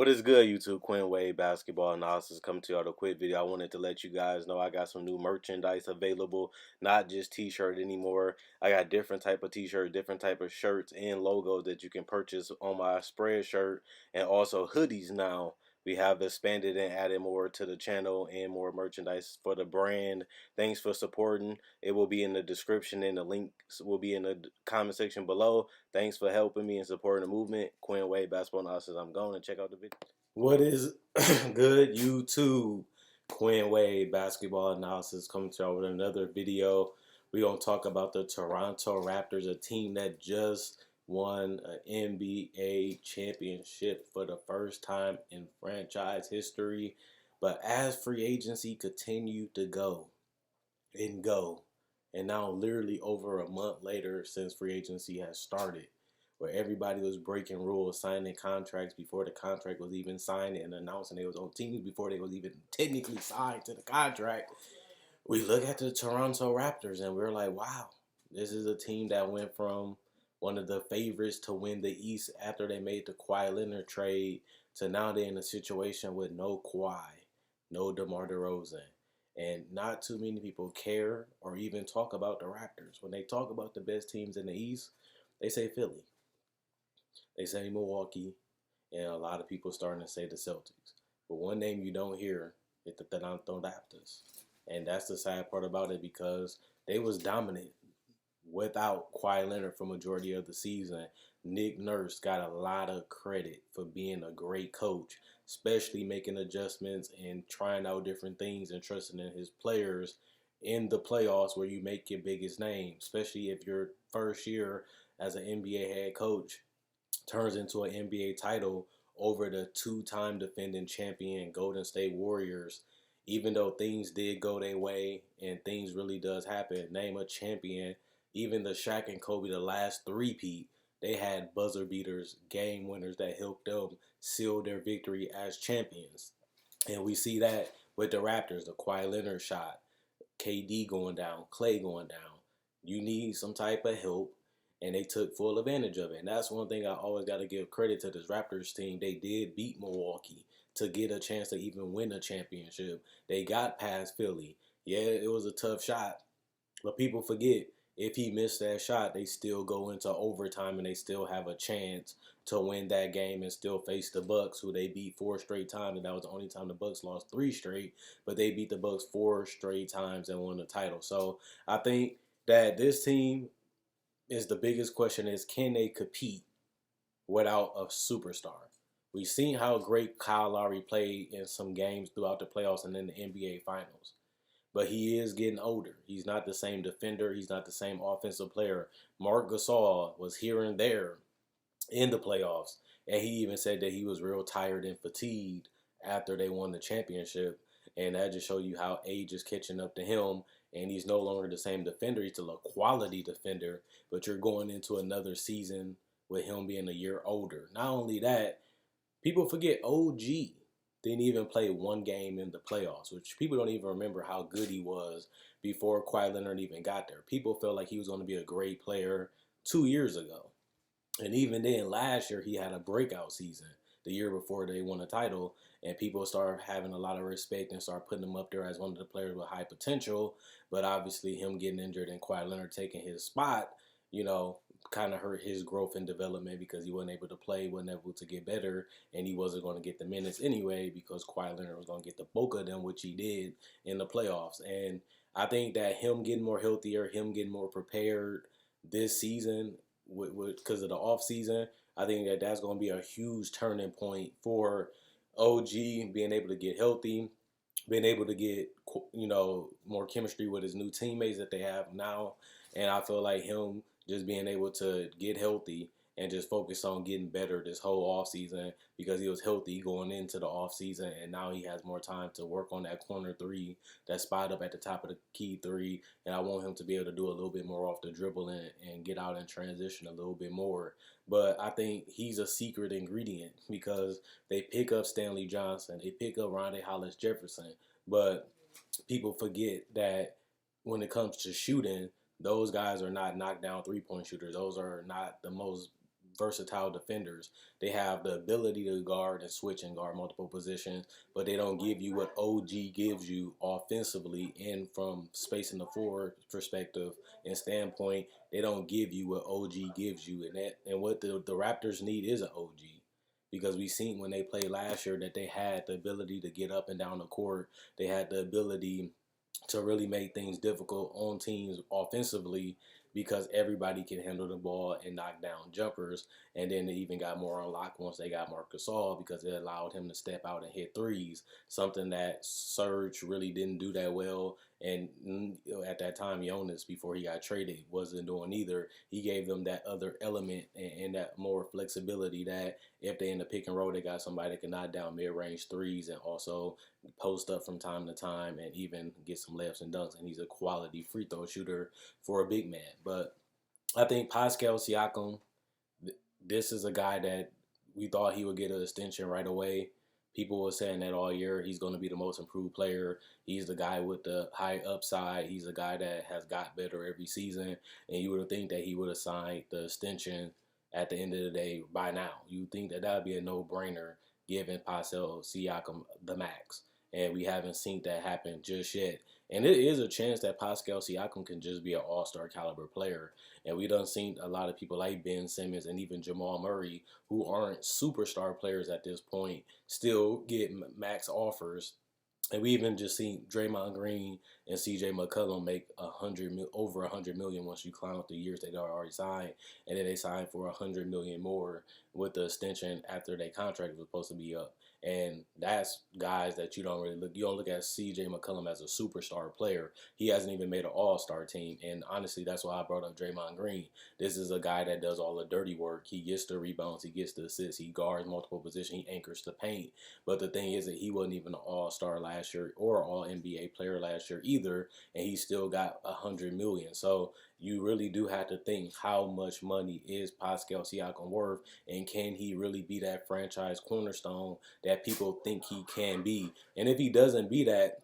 is good, YouTube? Quinn Wade Basketball Analysis coming to y'all with a quick video. I wanted to let you guys know I got some new merchandise available, not just t-shirt anymore. I got different type of t-shirt, different type of shirts and logos that you can purchase on my spread shirt, and also hoodies now. We have expanded and added more to the channel and more merchandise for the brand. Thanks for supporting. It will be in the description and the links will be in the comment section below. Thanks for helping me and supporting the movement. Quinn Wade Basketball Analysis. I'm going to check out the video. What is good, YouTube? Quinn Wade Basketball Analysis coming to y'all with another video. We're going to talk about the Toronto Raptors, a team that just won an NBA championship for the first time in franchise history. But as free agency continued to go, and now literally over a month later since free agency has started, where everybody was breaking rules, signing contracts before the contract was even signed, and announcing they was on teams before they was even technically signed to the contract. We look at the Toronto Raptors and we're like, wow, this is a team that went from one of the favorites to win the East after they made the Kawhi Leonard trade to now they're in a situation with no Kawhi, no DeMar DeRozan. And not too many people care or even talk about the Raptors. When they talk about the best teams in the East, they say Philly. They say Milwaukee, and a lot of people starting to say the Celtics. But one name you don't hear is the Toronto Raptors. And that's the sad part about it, because they was dominant without Kawhi Leonard for majority of the season. Nick Nurse got a lot of credit for being a great coach, especially making adjustments and trying out different things and trusting in his players in the playoffs where you make your biggest name, especially if your first year as an NBA head coach turns into an NBA title over the two-time defending champion Golden State Warriors. Even though things did go their way and things really does happen, name a champion. Even the Shaq and Kobe, the last three-peat, they had buzzer beaters, game winners that helped them seal their victory as champions. And we see that with the Raptors, the Kawhi Leonard shot, KD going down, Clay going down. You need some type of help, and they took full advantage of it. And that's one thing I always got to give credit to this Raptors team. They did beat Milwaukee to get a chance to even win a championship. They got past Philly. Yeah, it was a tough shot, but people forget, if he missed that shot, they still go into overtime and they still have a chance to win that game and still face the Bucks, who they beat 4 straight times, and that was the only time the Bucks lost 3 straight, but they beat the Bucks 4 straight times and won the title. So I think that this team is the biggest question is, can they compete without a superstar? We've seen how great Kyle Lowry played in some games throughout the playoffs and in the NBA Finals. But he is getting older. He's not the same defender. He's not the same offensive player. Marc Gasol was here and there in the playoffs, and he even said that he was real tired and fatigued after they won the championship. And that just shows you how age is catching up to him, and he's no longer the same defender. He's still a quality defender, but you're going into another season with him being a year older. Not only that, people forget OG didn't even play one game in the playoffs, which people don't even remember how good he was before Kawhi Leonard even got there. People felt like he was going to be a great player 2 years ago. And even then, last year, he had a breakout season the year before they won a title, and people started having a lot of respect and started putting him up there as one of the players with high potential. But obviously, him getting injured and Kawhi Leonard taking his spot, kind of hurt his growth and development, because he wasn't able to play, wasn't able to get better, and he wasn't going to get the minutes anyway, because Kawhi Leonard was going to get the bulk of them, which he did in the playoffs. And I think that him getting more healthier, him getting more prepared this season, because of the off season, I think that that's going to be a huge turning point for OG, being able to get healthy, being able to get more chemistry with his new teammates that they have now. And I feel like him just being able to get healthy and just focus on getting better this whole offseason, because he was healthy going into the offseason, and now he has more time to work on that corner three, that spot up at the top of the key three, and I want him to be able to do a little bit more off the dribble and get out and transition a little bit more. But I think he's a secret ingredient, because they pick up Stanley Johnson, they pick up Rondae Hollis-Jefferson, but people forget that when it comes to shooting, those guys are not knockdown three-point shooters. Those are not the most versatile defenders. They have the ability to guard and switch and guard multiple positions, but they don't give you what OG gives you offensively and from space in the floor perspective and standpoint. They don't give you what OG gives you, and what the Raptors need is an OG. Because we seen when they played last year that they had the ability to get up and down the court. They had the ability to really make things difficult on teams offensively because everybody can handle the ball and knock down jumpers. And then they even got more on lock once they got Marc Gasol because it allowed him to step out and hit threes, something that Serge really didn't do that well. And at that time, Jonas, before he got traded, wasn't doing either. He gave them that other element and that more flexibility that if they in the pick and roll, they got somebody that can knock down mid-range threes and also post up from time to time and even get some layups and dunks. And he's a quality free throw shooter for a big man. But I think Pascal Siakam, this is a guy that we thought he would get an extension right away. People were saying that all year. He's going to be the most improved player. He's the guy with the high upside. He's a guy that has got better every season. And you would think that he would have signed the extension at the end of the day by now. You would think that that would be a no-brainer giving Pascal Siakam the max. And we haven't seen that happen just yet. And it is a chance that Pascal Siakam can just be an all-star caliber player. And we done seen a lot of people like Ben Simmons and even Jamal Murray, who aren't superstar players at this point, still get max offers. And we even just seen Draymond Green and C.J. McCollum make over $100 million once you count the years they already signed, and then they signed for $100 million more with the extension after their contract was supposed to be up. And that's guys that you don't really look. You don't look at C.J. McCollum as a superstar player. He hasn't even made an all-star team. And honestly, that's why I brought up Draymond Green. This is a guy that does all the dirty work. He gets the rebounds. He gets the assists. He guards multiple positions. He anchors the paint. But the thing is that he wasn't even an all-star last year or all NBA player last year either. And he still got $100 million. So you really do have to think, how much money is Pascal Siakam worth, and can he really be that franchise cornerstone that people think he can be? And if he doesn't be that,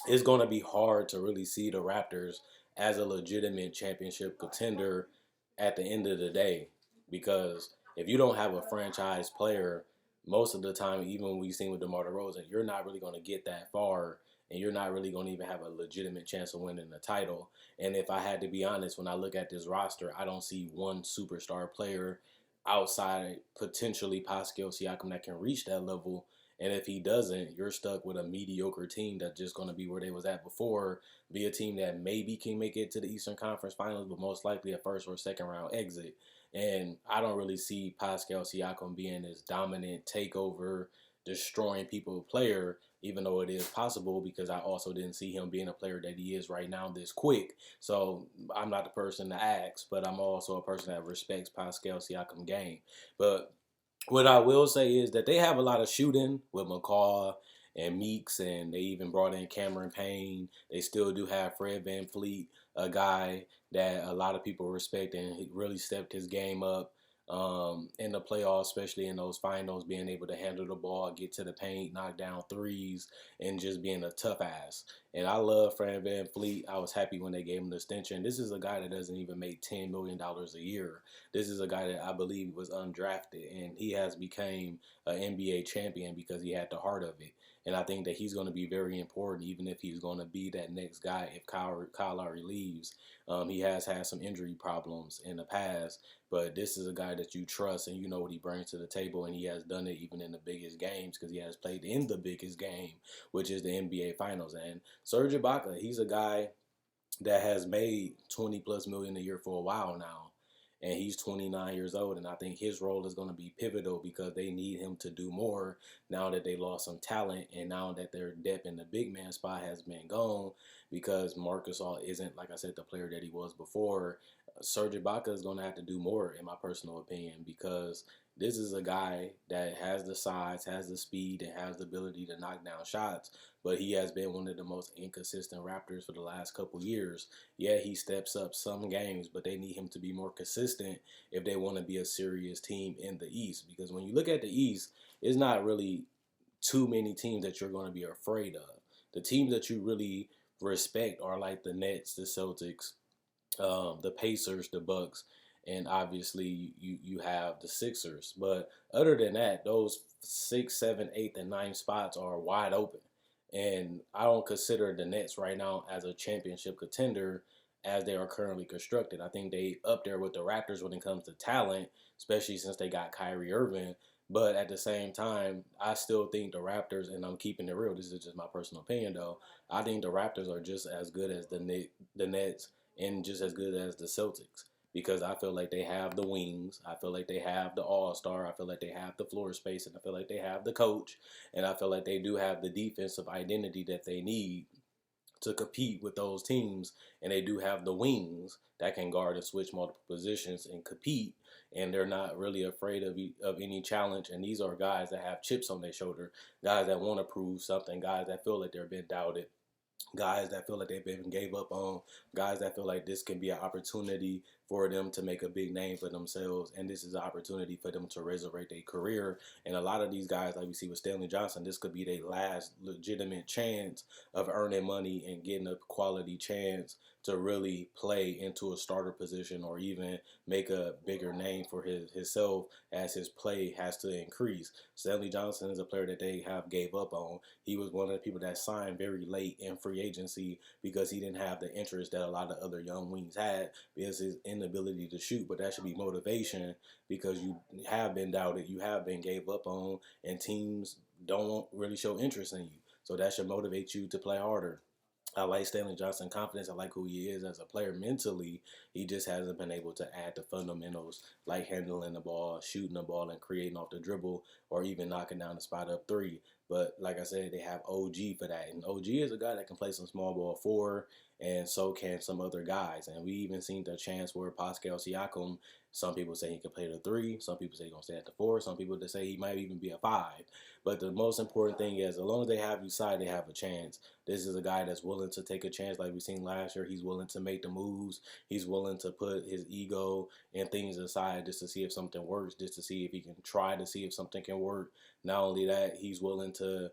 it's going to be hard to really see the Raptors as a legitimate championship contender at the end of the day. Because if you don't have a franchise player, most of the time, even when we've seen with DeMar DeRozan, you're not really going to get that far, and you're not really going to even have a legitimate chance of winning the title. And if I had to be honest, when I look at this roster, I don't see one superstar player outside potentially Pascal Siakam that can reach that level. And if he doesn't, you're stuck with a mediocre team that's just going to be where they was at before, be a team that maybe can make it to the Eastern Conference Finals, but most likely a first or second round exit. And I don't really see Pascal Siakam being this dominant takeover, destroying people player, even though it is possible, because I also didn't see him being a player that he is right now this quick. So I'm not the person to ask, but I'm also a person that respects Pascal Siakam game. But what I will say is that they have a lot of shooting with McCaw and Meeks, and they even brought in Cameron Payne. They still do have Fred VanVleet, a guy that a lot of people respect, and he really stepped his game up in the playoffs, especially in those finals, being able to handle the ball, get to the paint, knock down threes, and just being a tough ass. And I love Fred VanVleet. I was happy when they gave him the extension. This is a guy that doesn't even make $10 million a year. This is a guy that I believe was undrafted, and he has become an NBA champion because he had the heart of it. And I think that he's going to be very important, even if he's going to be that next guy if Kyle Lowry leaves. He has had some injury problems in the past, but this is a guy that you trust and you know what he brings to the table, and he has done it even in the biggest games because he has played in the biggest game, which is the NBA Finals. And Serge Ibaka, he's a guy that has made 20 plus million a year for a while now. And he's 29 years old, and I think his role is going to be pivotal because they need him to do more now that they lost some talent, and now that their depth in the big man spot has been gone because Marc Gasol isn't, like I said, the player that he was before. Serge Ibaka is going to have to do more, in my personal opinion, because this is a guy that has the size, has the speed, and has the ability to knock down shots, but he has been one of the most inconsistent Raptors for the last couple years. Yeah, he steps up some games, but they need him to be more consistent if they want to be a serious team in the East. Because when you look at the East, it's not really too many teams that you're going to be afraid of. The teams that you really respect are like the Nets, the Celtics, the Pacers, the Bucks, and obviously you have the Sixers. But other than that, those 6, 7, 8, and 9 spots are wide open. And I don't consider the Nets right now as a championship contender as they are currently constructed. I think they up there with the Raptors when it comes to talent, especially since they got Kyrie Irving. But at the same time, I still think the Raptors, and I'm keeping it real. This is just my personal opinion, though. I think the Raptors are just as good as the Nets, and just as good as the Celtics, because I feel like they have the wings. I feel like they have the all-star. I feel like they have the floor space, and I feel like they have the coach, and I feel like they do have the defensive identity that they need to compete with those teams, and they do have the wings that can guard and switch multiple positions and compete, and they're not really afraid of any challenge. And these are guys that have chips on their shoulder, guys that want to prove something, guys that feel like they're been doubted, guys that feel like they've been gave up on, guys that feel like this can be an opportunity for them to make a big name for themselves, and this is an opportunity for them to resurrect their career. And a lot of these guys, like we see with Stanley Johnson, this could be their last legitimate chance of earning money and getting a quality chance to really play into a starter position, or even make a bigger name for himself as his play has to increase. Stanley Johnson is a player that they have gave up on. He was one of the people that signed very late in free agency because he didn't have the interest that a lot of other young wings had because his inability to shoot. But that should be motivation, because you have been doubted, you have been gave up on, and teams don't really show interest in you. So that should motivate you to play harder. I like Stanley Johnson confidence. I like who he is as a player mentally. He just hasn't been able to add the fundamentals like handling the ball, shooting the ball, and creating off the dribble, or even knocking down the spot up three. But like I said, they have OG for that. And OG is a guy that can play some small ball four, and so can some other guys. And we even seen the chance where Pascal Siakam, some people say he can play the three, some people say he's going to stay at the four, some people that say he might even be a five. But the most important thing is, as long as they have you side, they have a chance. This is a guy that's willing to take a chance, like we seen last year. He's willing to make the moves. He's willing to put his ego and things aside just to see if something works, just to see if he can try to see if something can work. Not only that, he's willing to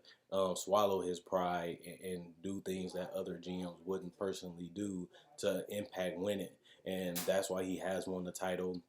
swallow his pride and do things that other GMs wouldn't personally do to impact winning. And that's why he has won the title,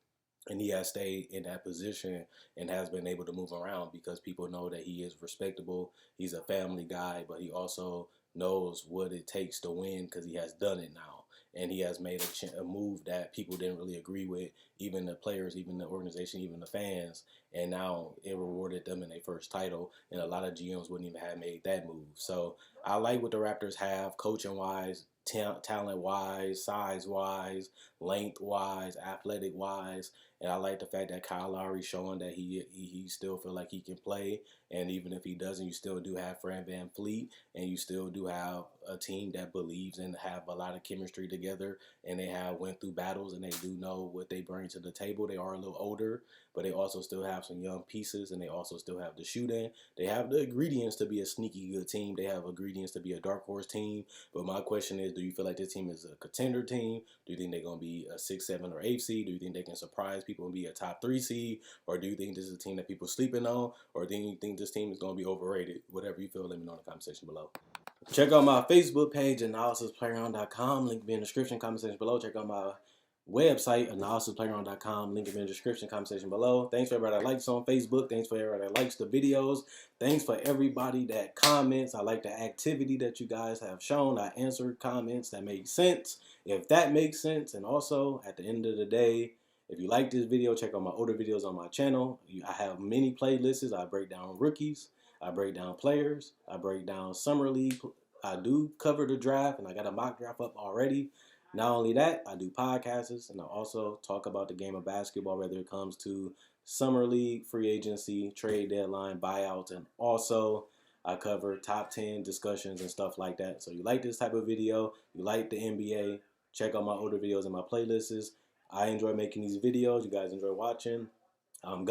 and he has stayed in that position and has been able to move around, because people know that he is respectable. He's a family guy, but he also knows what it takes to win because he has done it now. And he has made a move that people didn't really agree with, even the players, even the organization, even the fans. And now it rewarded them in their first title. And a lot of GMs wouldn't even have made that move. So I like what the Raptors have, coaching wise, talent wise, size wise, length wise, athletic wise. And I like the fact that Kyle Lowry's showing that he still feel like he can play. And even if he doesn't, you still do have Fran VanVleet, and you still do have a team that believes and have a lot of chemistry together, and they have went through battles, and they do know what they bring to the table. They are a little older, but they also still have some young pieces, and they also still have the shooting. They have the ingredients to be a sneaky good team. They have ingredients to be a dark horse team. But my question is, do you feel like this team is a contender team? Do you think they're going to be a 6, 7, or 8 seed? Do you think they can surprise people and be a top 3 seed? Or do you think this is a team that people sleeping on? Or do you think this team is going to be overrated? Whatever you feel, let me know in the comment section below. Check out my Facebook page, analysisplayground.com. Link be in the description, comment section below. Check out my website, analysisplayground.com. Link in the description, comment section below. Thanks for everybody that likes on Facebook. Thanks for everybody that likes the videos. Thanks for everybody that comments. I like the activity that you guys have shown. I answered comments that make sense, if that makes sense. And also, at the end of the day, if you like this video, check out my older videos on my channel. I have many playlists. I break down rookies. I break down players. I break down summer league. I do cover the draft, and I got a mock draft up already. Not only that, I do podcasts, and I also talk about the game of basketball, whether it comes to summer league, free agency, trade deadline, buyouts, and also I cover top 10 discussions and stuff like that. So you like this type of video, you like the NBA, check out my older videos and my playlists. I enjoy making these videos. You guys enjoy watching.